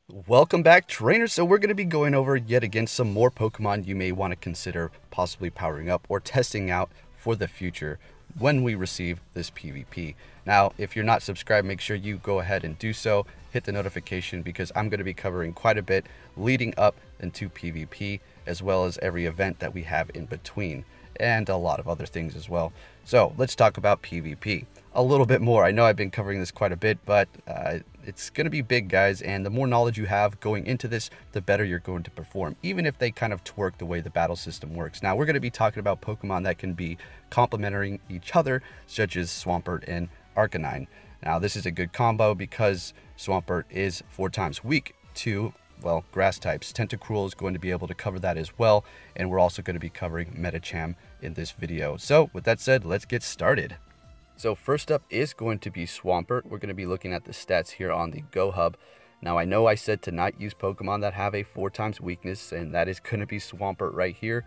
Welcome back, trainers. So we're going to be going over yet again some more Pokemon you may want to consider possibly powering up or testing out for the future when we receive this PvP. Now, if you're not subscribed, make sure you go ahead and do so. Hit the notification because I'm going to be covering quite a bit leading up into PvP, as well as every event that we have in between, and a lot of other things as well. So let's talk about PvP a little bit more. I know I've been covering this quite a bit, but it's going to be big, guys, and the more knowledge you have going into this, the better you're going to perform, even if they kind of twerk the way the battle system works. Now, we're going to be talking about Pokemon that can be complementing each other, such as Swampert and Arcanine. Now, this is a good combo because Swampert is 4 times weak to, well, grass types. Tentacle is going to be able to cover that as well, and we're also going to be covering Medicham in this video. So, with that said, let's get started. So first up is going to be Swampert. We're going to be looking at the stats here on the Go Hub. Now, I know I said to not use Pokemon that have a 4 times weakness, and that is going to be Swampert right here,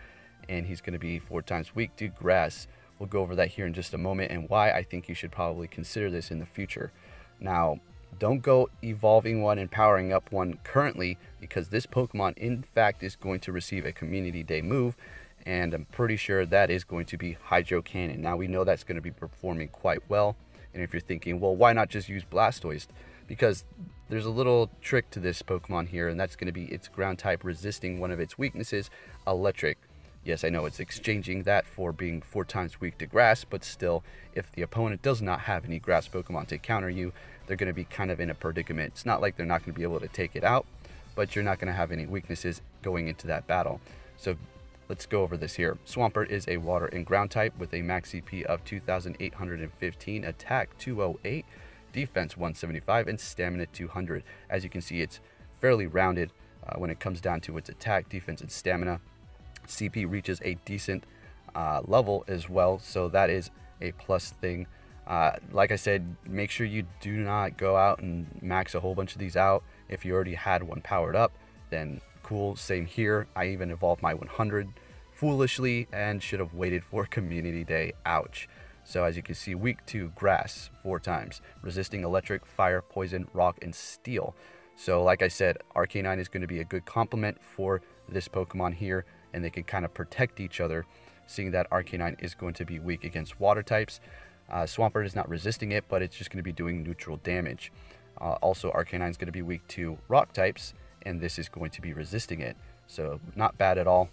and he's going to be 4 times weak to grass. We'll go over that here in just a moment and why I think you should probably consider this in the future. Now, don't go evolving one and powering up one currently, because this Pokemon in fact is going to receive a Community Day move, and I'm pretty sure that is going to be Hydro Cannon. Now, we know that's going to be performing quite well, and if you're thinking, well, why not just use Blastoise? Because there's a little trick to this Pokemon here, and that's going to be its ground type resisting one of its weaknesses, Electric. Yes, I know it's exchanging that for being 4 times weak to grass, but still, if the opponent does not have any grass Pokemon to counter you, they're going to be kind of in a predicament. It's not like they're not going to be able to take it out, but you're not going to have any weaknesses going into that battle. So let's go over this here. Swampert is a water and ground type with a max CP of 2,815, attack 208, defense 175, and stamina 200. As you can see, it's fairly rounded when it comes down to its attack, defense, and stamina. CP reaches a decent level as well, so that is a plus thing. Like I said, make sure you do not go out and max a whole bunch of these out. If you already had one powered up, then cool. Same here. I even evolved my 100 foolishly and should have waited for Community Day. Ouch. So as you can see, weak to grass 4 times, resisting electric, fire, poison, rock, and steel. So like I said, Arcanine is going to be a good complement for this Pokemon here, and they can kind of protect each other, seeing that Arcanine is going to be weak against water types. Swampert is not resisting it, but it's just going to be doing neutral damage. Also, Arcanine is going to be weak to rock types, and this is going to be resisting it. So not bad at all.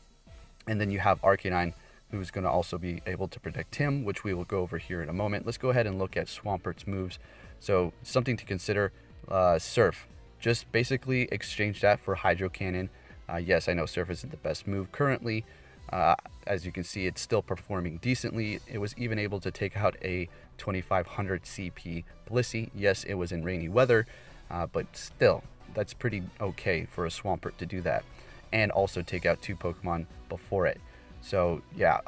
And then you have Arcanine, who's going to also be able to protect him, which we will go over here in a moment. Let's go ahead and look at Swampert's moves. So something to consider, Surf. Just basically exchange that for Hydro Cannon. Yes, I know Surf isn't the best move currently. As you can see, it's still performing decently. It was even able to take out a 2500 CP Blissey. Yes, it was in rainy weather, but still, that's pretty okay for a Swampert to do that, and also take out 2 Pokemon before it. So yeah,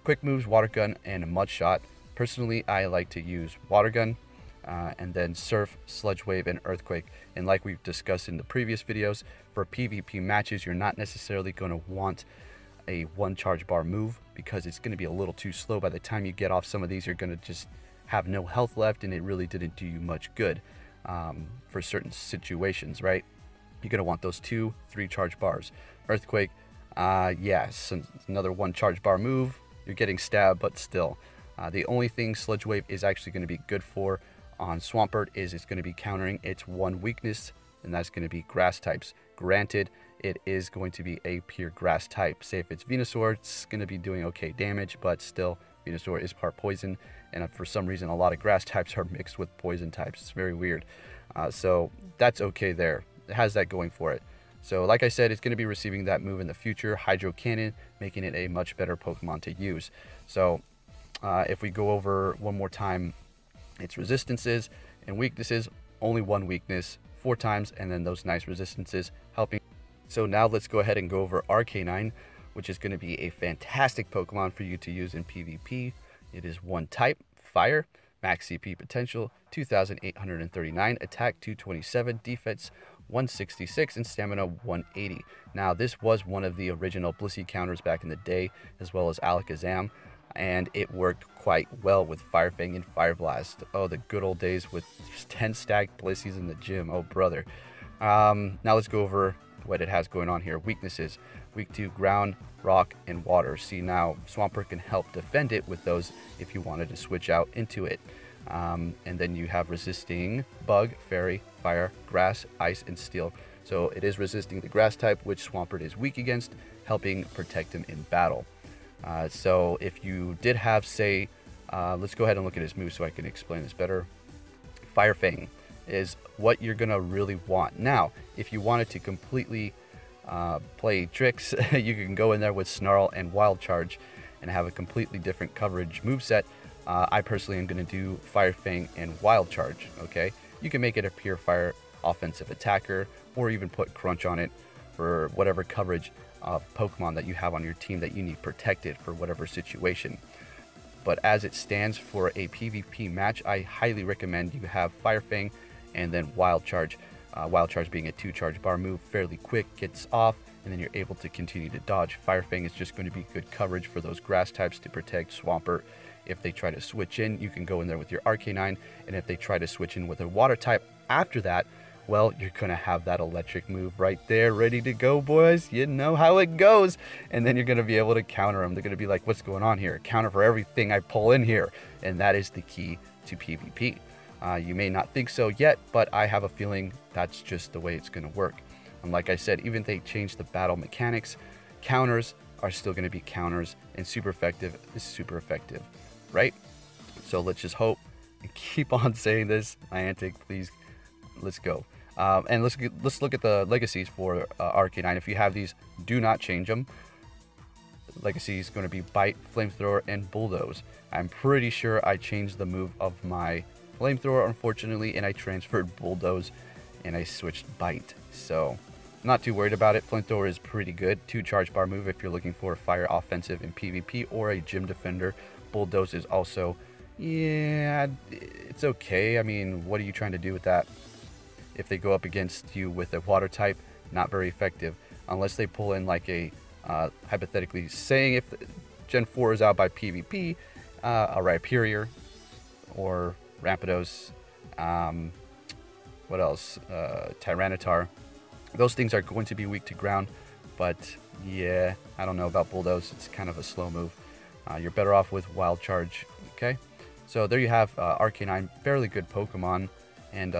quick moves, Water Gun and Mud Shot. Personally, I like to use Water Gun, and then Surf, Sludge Wave, and Earthquake. And like we've discussed in the previous videos, for PvP matches, you're not necessarily going to want a 1 charge bar move, because it's going to be a little too slow. By the time you get off some of these, you're going to just have no health left, and it really didn't do you much good. For certain situations, right? You're going to want those 2, 3 charge bars. Earthquake, yes, another 1 charge bar move. You're getting stabbed, but still. The only thing Sludge Wave is actually going to be good for on Swampert is it's going to be countering its 1 weakness, and that's going to be grass types. Granted, it is going to be a pure grass type. Say if it's Venusaur, it's going to be doing okay damage, but still, Venusaur is part poison, and for some reason, a lot of grass types are mixed with poison types. It's very weird. So that's okay there. It has that going for it. So like I said, it's going to be receiving that move in the future, Hydro Cannon, making it a much better Pokemon to use. So if we go over one more time, its resistances and weaknesses, only 1 weakness 4 times, and then those nice resistances helping. So now let's go ahead and go over Arcanine, which is going to be a fantastic Pokemon for you to use in PvP. It is 1 type, fire, max CP potential 2,839, attack 227, defense 166, and stamina 180. Now, this was one of the original Blissey counters back in the day, as well as Alakazam, and it worked quite well with Fire Fang and Fire Blast. Oh, the good old days with 10 stacked Blisseys in the gym. Oh, brother. Now let's go over what it has going on here. Weaknesses: weak to ground, rock, and water. See, now Swampert can help defend it with those if you wanted to switch out into it. And then you have resisting bug, fairy, fire, grass, ice, and steel. So it is resisting the grass type, which Swampert is weak against, helping protect him in battle. So if you did have, say, let's go ahead and look at his move so I can explain this better. Fire Fang is what you're gonna really want. Now, if you wanted to completely play tricks, you can go in there with Snarl and Wild Charge and have a completely different coverage moveset. I personally am going to do Fire Fang and Wild Charge, okay? You can make it a pure fire offensive attacker, or even put Crunch on it for whatever coverage of Pokemon that you have on your team that you need protected for whatever situation. But as it stands for a PvP match, I highly recommend you have Fire Fang and then Wild Charge. Wild Charge being a 2-charge bar move, fairly quick, gets off, and then you're able to continue to dodge. Fire Fang is just going to be good coverage for those grass types to protect Swampert. If they try to switch in, you can go in there with your Arcanine, and if they try to switch in with a water type after that, well, you're going to have that electric move right there ready to go, boys. You know how it goes. And then you're going to be able to counter them. They're going to be like, what's going on here? Counter for everything I pull in here. And that is the key to PvP. You may not think so yet, but I have a feeling that's just the way it's going to work. And like I said, even if they change the battle mechanics, counters are still going to be counters, and super effective is super effective, right? So let's just hope and keep on saying this. Niantic, please, let's go. And let's look at the legacies for Arcanine. If you have these, do not change them. Legacy is going to be Bite, Flamethrower, and Bulldoze. I'm pretty sure I changed the move of my Flamethrower, unfortunately, and I transferred Bulldoze, and I switched Bite. So, not too worried about it. Flamethrower is pretty good. 2-charge bar move if you're looking for a fire offensive in PvP or a gym defender. Bulldoze is also, yeah, it's okay. I mean, what are you trying to do with that? If they go up against you with a water type, not very effective. Unless they pull in like a, hypothetically saying if Gen 4 is out by PvP, a Rhyperior or Rampardos, what else? Tyranitar. Those things are going to be weak to ground, but yeah, I don't know about Bulldoze. It's kind of a slow move. You're better off with Wild Charge, okay? So there you have Arcanine, fairly good Pokemon, and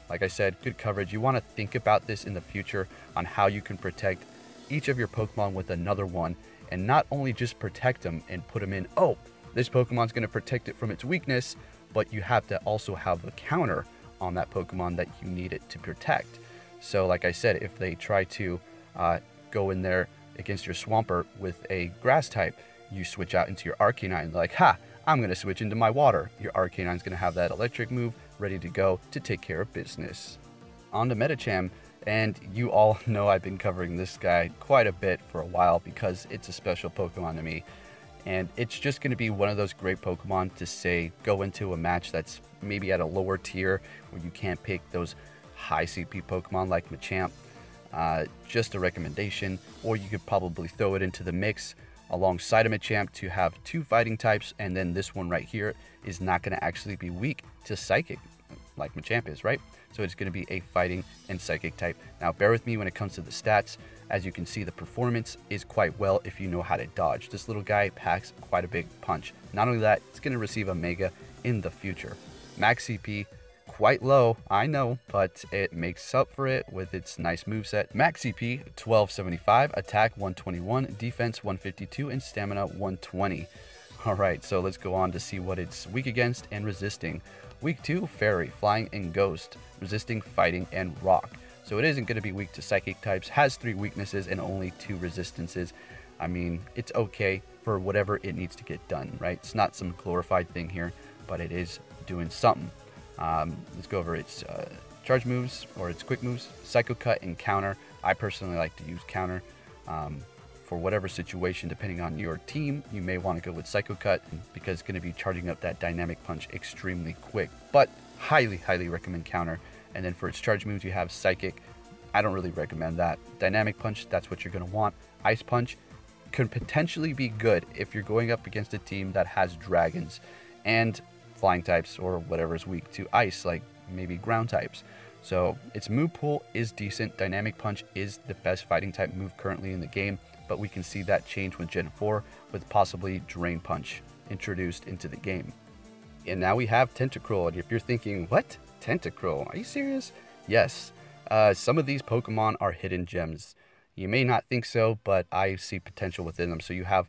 like I said, good coverage. You want to think about this in the future on how you can protect each of your Pokemon with another one, and not only just protect them and put them in, oh, this Pokemon's going to protect it from its weakness, but you have to also have a counter on that Pokemon that you need it to protect. So like I said, if they try to go in there against your Swampert with a grass type, you switch out into your Arcanine, like, ha, I'm going to switch into my water. Your Arcanine's going to have that electric move ready to go to take care of business. On to Medicham, and you all know I've been covering this guy quite a bit for a while because it's a special Pokemon to me. And it's just going to be one of those great Pokemon to say go into a match that's maybe at a lower tier where you can't pick those high CP Pokemon like Machamp. Just a recommendation, or you could probably throw it into the mix alongside a Machamp to have 2 fighting types, and then this one right here is not going to actually be weak to Psychic like Machamp is, right? So it's going to be a fighting and Psychic type. Now bear with me when it comes to the stats. As you can see, the performance is quite well if you know how to dodge. This little guy packs quite a big punch. Not only that, it's going to receive a Mega in the future. Max CP, quite low, I know, but it makes up for it with its nice moveset. Max CP, 1275, attack 121, defense 152, and stamina 120. Alright, so let's go on to see what it's weak against and resisting. Weak to Fairy, Flying, and Ghost. Resisting, Fighting, and Rock. So it isn't going to be weak to Psychic types, has 3 weaknesses and only 2 resistances. I mean, it's okay for whatever it needs to get done, right? It's not some glorified thing here, but it is doing something. Let's go over its charge moves, or its quick moves. Psycho Cut and Counter. I personally like to use Counter. For whatever situation, depending on your team, you may want to go with Psycho Cut because it's going to be charging up that Dynamic Punch extremely quick. But highly, highly recommend Counter. And then for its charge moves, you have Psychic. I don't really recommend that. Dynamic Punch, that's what you're going to want. Ice Punch could potentially be good if you're going up against a team that has Dragons and Flying types or whatever is weak to Ice, like maybe Ground types. So its move pool is decent. Dynamic Punch is the best fighting type move currently in the game, but we can see that change with Gen 4 with possibly Drain Punch introduced into the game. And now we have Tentacle, and if you're thinking, what? Tentacle? Are you serious? Yes. Some of these Pokemon are hidden gems. You may not think so, but I see potential within them. So you have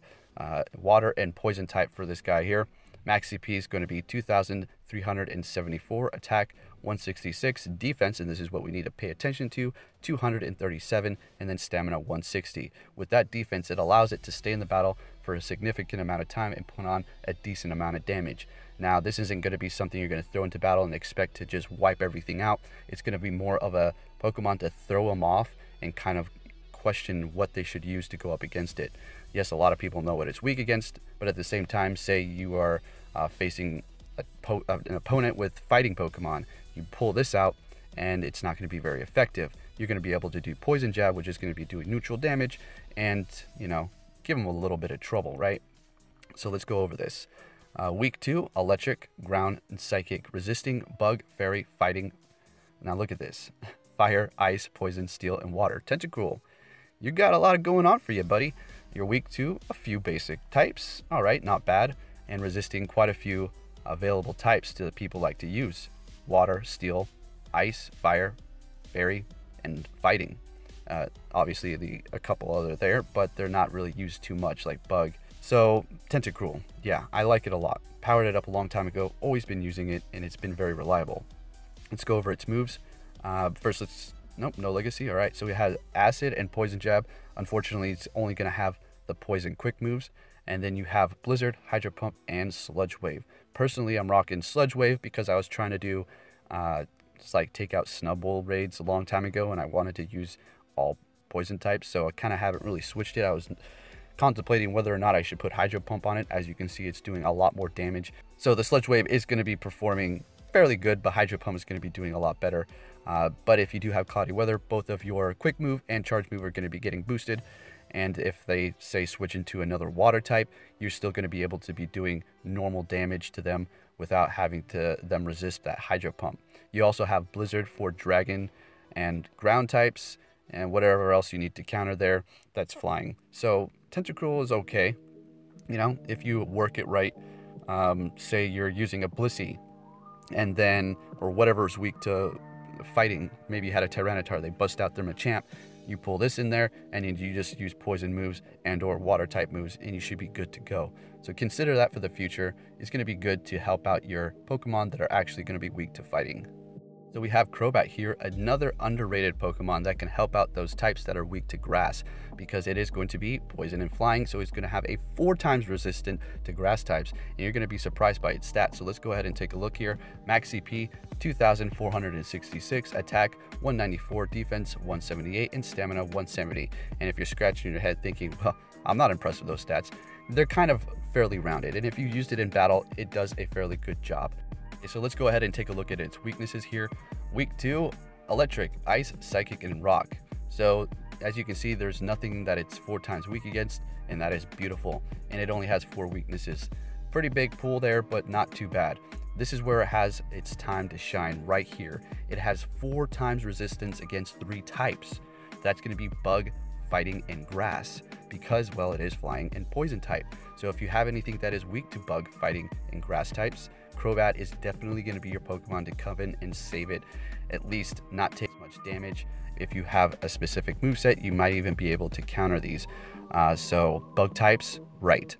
water and poison type for this guy here. Max CP is going to be 2,374, attack 166, defense, and this is what we need to pay attention to, 237, and then stamina 160. With that defense, it allows it to stay in the battle for a significant amount of time and put on a decent amount of damage. Now, this isn't going to be something you're going to throw into battle and expect to just wipe everything out. It's going to be more of a Pokemon to throw them off and kind of question what they should use to go up against it. Yes, a lot of people know what it's weak against, but at the same time, say you are facing an opponent with fighting Pokemon, you pull this out and it's not going to be very effective. You're going to be able to do Poison Jab, which is going to be doing neutral damage and, you know, give them a little bit of trouble, right? So let's go over this. Weak 2, Electric, Ground, and Psychic, resisting, Bug, Fairy, Fighting. Now look at this. Fire, Ice, Poison, Steel, and Water. Tentacle, you got a lot going on for you, buddy. You're weak to a few basic types. All right, not bad. And resisting quite a few available types to the people like to use. Water, Steel, Ice, Fire, Fairy, and Fighting. Obviously, a couple other there, but they're not really used too much, like Bug. So, Tentacle, yeah, I like it a lot. Powered it up a long time ago, always been using it, and it's been very reliable. Let's go over its moves. First, nope, no legacy. All right, so we have Acid and Poison Jab. Unfortunately, it's only going to have the Poison Quick moves. And then you have Blizzard, Hydro Pump, and Sludge Wave. Personally, I'm rocking Sludge Wave because I was trying to do, just like take out Snubbull raids a long time ago, and I wanted to use all poison types, so I kind of haven't really switched it. I was contemplating whether or not I should put Hydro Pump on it. As you can see, it's doing a lot more damage. So the Sludge Wave is going to be performing fairly good, but Hydro Pump is going to be doing a lot better. But if you do have Cloudy Weather, both of your Quick Move and Charge Move are going to be getting boosted. And if they say switch into another water type, you're still going to be able to be doing normal damage to them without having them resist that Hydro Pump. You also have Blizzard for Dragon and Ground types and whatever else you need to counter there that's flying. So Tentacle is okay, you know, if you work it right. Say you're using a Blissey and then, or whatever's weak to fighting, maybe you had a Tyranitar, they bust out their Machamp. You pull this in there, and you just use poison moves and or water type moves, and you should be good to go. So consider that for the future. It's going to be good to help out your Pokemon that are actually going to be weak to fighting. So we have Crobat here, another underrated Pokemon that can help out those types that are weak to grass, because it is going to be poison and flying, so it's going to have a 4 times resistant to grass types, and you're going to be surprised by its stats. So let's go ahead and take a look here. Max CP 2,466, attack 194, defense 178, and stamina 170. And if you're scratching your head thinking, well, I'm not impressed with those stats, they're kind of fairly rounded, and if you used it in battle, it does a fairly good job. So let's go ahead and take a look at its weaknesses here. Weak 2, Electric, Ice, Psychic, and Rock. So as you can see, there's nothing that it's 4 times weak against, and that is beautiful. And it only has 4 weaknesses. Pretty big pool there, but not too bad. This is where it has its time to shine, right here. It has 4 times resistance against 3 types. That's going to be Bug, Fighting, and Grass, because, well, it is Flying and Poison type. So if you have anything that is weak to Bug, Fighting, and Grass types, Crobat is definitely going to be your Pokemon to come in and save it, at least not take much damage. If you have a specific moveset, you might even be able to counter these. So Bug types, right,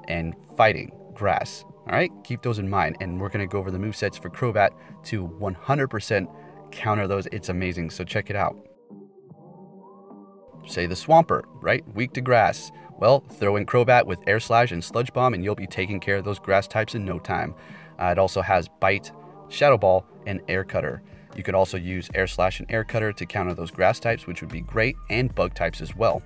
and Fighting, Grass. All right, keep those in mind, and we're going to go over the movesets for Crobat to 100% counter those. It's amazing, so check it out. Say the Swampert, right? Weak to grass. Well, throw in Crobat with Air Slash and Sludge Bomb, and you'll be taking care of those grass types in no time. It also has Bite, Shadow Ball, and Air Cutter. You could also use Air Slash and Air Cutter to counter those grass types, which would be great, and bug types as well.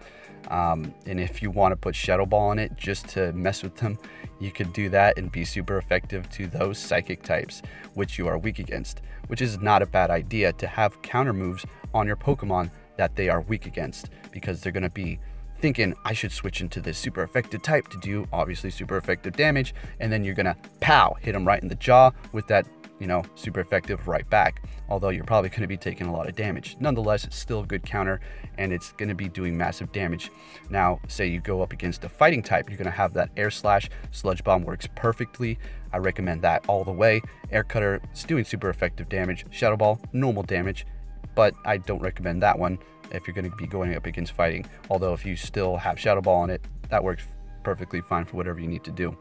And if you want to put Shadow Ball on it just to mess with them, you could do that and be super effective to those psychic types, which you are weak against, which is not a bad idea to have counter moves on your Pokemon that they are weak against, because they're going to be thinking, I should switch into this super effective type to do obviously super effective damage, and then you're going to pow, hit them right in the jaw with that you know, super effective right back, although you're probably going to be taking a lot of damage. Nonetheless, it's still a good counter, and it's going to be doing massive damage. Now, say you go up against a fighting type, you're going to have that Air Slash. Sludge Bomb works perfectly. I recommend that all the way. Air Cutter is doing super effective damage. Shadow Ball, normal damage, but I don't recommend that one if you're going to be going up against fighting. Although if you still have Shadow Ball on it, that works perfectly fine for whatever you need to do.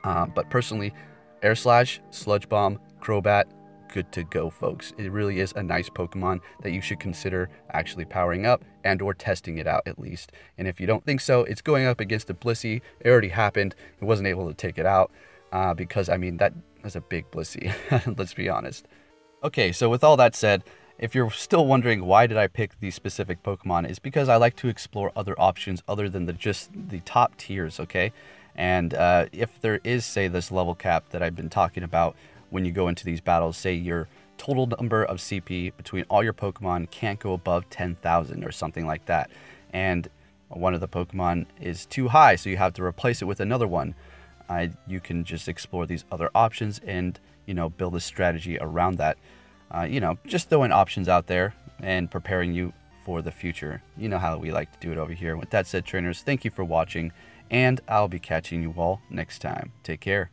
But personally, Air Slash, Sludge Bomb, Crobat, good to go, folks. It really is a nice Pokemon that you should consider actually powering up and or testing it out at least. And if you don't think so, it's going up against a Blissey. It already happened. It wasn't able to take it out because, I mean, that was a big Blissey. Let's be honest. Okay, so with all that said, if you're still wondering why did I pick these specific Pokemon, it's because I like to explore other options other than just the top tiers, okay? And if there is, say, this level cap that I've been talking about when you go into these battles, say your total number of CP between all your Pokemon can't go above 10,000 or something like that. And one of the Pokemon is too high, so you have to replace it with another one. You can just explore these other options and, you know, build a strategy around that. You know, just throwing options out there and preparing you for the future. You know how we like to do it over here. With that said, trainers, thank you for watching, and I'll be catching you all next time. Take care.